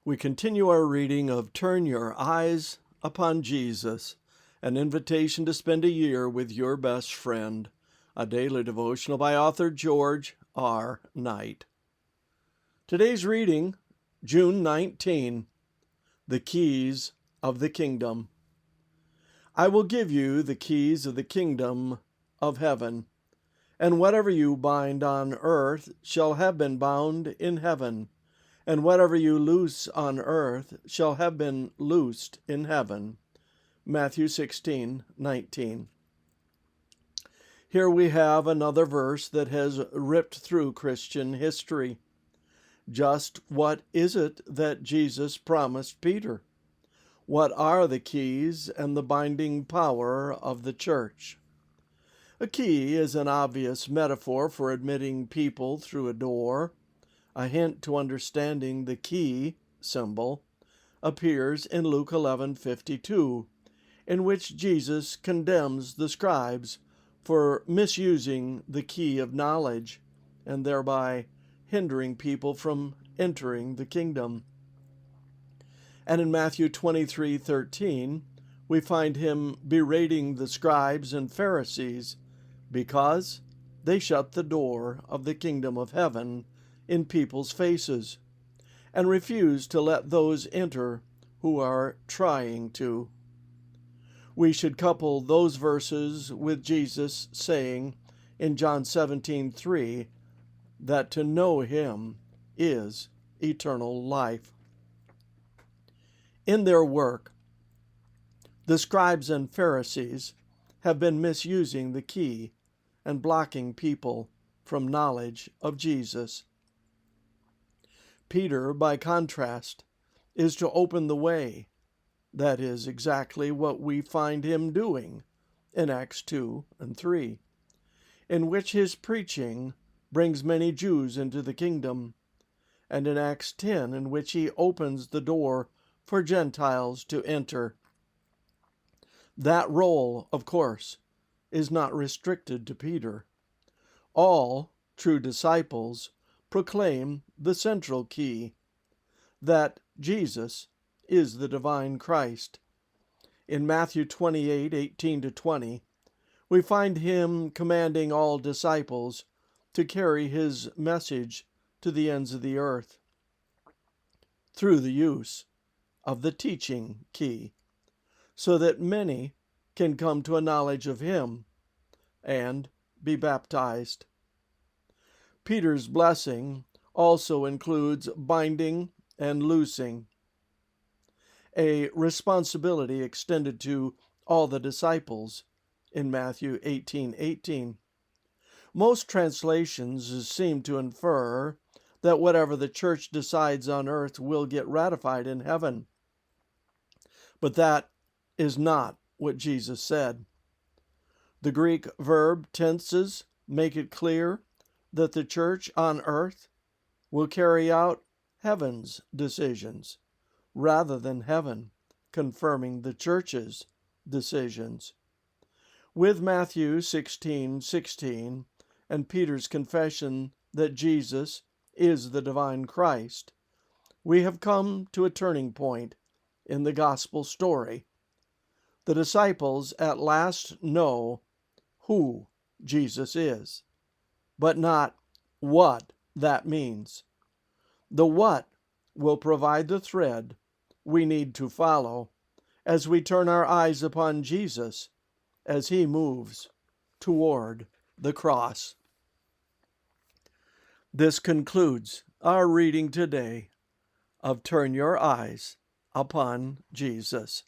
We continue our reading of Turn Your Eyes Upon Jesus, an invitation to spend a year with your best friend, a daily devotional by author George R. Knight. Today's reading, June 19, The Keys of the Kingdom. I will give you the keys of the kingdom of heaven, and whatever you bind on earth shall have been bound in heaven, and whatever you loose on earth shall have been loosed in heaven. Matthew 16:19. Here we have another verse that has ripped through Christian history. Just what is it that Jesus promised Peter? What are the keys and the binding power of the church? A key is an obvious metaphor for admitting people through a door. A hint to understanding the key symbol appears in Luke 11:52, in which Jesus condemns the scribes for misusing the key of knowledge and thereby hindering people from entering the kingdom. And in Matthew 23:13, we find him berating the scribes and Pharisees because they shut the door of the kingdom of heaven in people's faces and refuse to let those enter who are trying to. We should couple those verses with Jesus saying in John 17:3 that to know him is eternal life. In their work, the scribes and Pharisees have been misusing the key and blocking people from knowledge of Jesus. Peter, by contrast, is to open the way. That is exactly what we find him doing in Acts 2 and 3, in which his preaching brings many Jews into the kingdom, and in Acts 10, in which he opens the door for Gentiles to enter. That role, of course, is not restricted to Peter. All true disciples proclaim the central key, that Jesus is the divine Christ. In Matthew 28:18-20, we find him commanding all disciples to carry his message to the ends of the earth through the use of the teaching key, so that many can come to a knowledge of him and be baptized. Peter's blessing also includes binding and loosing, a responsibility extended to all the disciples in Matthew 18:18. Most translations seem to infer that whatever the church decides on earth will get ratified in heaven. But that is not what Jesus said. The Greek verb tenses make it clear that the church on earth will carry out heaven's decisions rather than heaven confirming the church's decisions. With Matthew 16:16 and Peter's confession that Jesus is the divine Christ, we have come to a turning point in the gospel story. The disciples at last know who Jesus is, but not what that means. The what will provide the thread we need to follow as we turn our eyes upon Jesus as he moves toward the cross. This concludes our reading today of Turn Your Eyes Upon Jesus.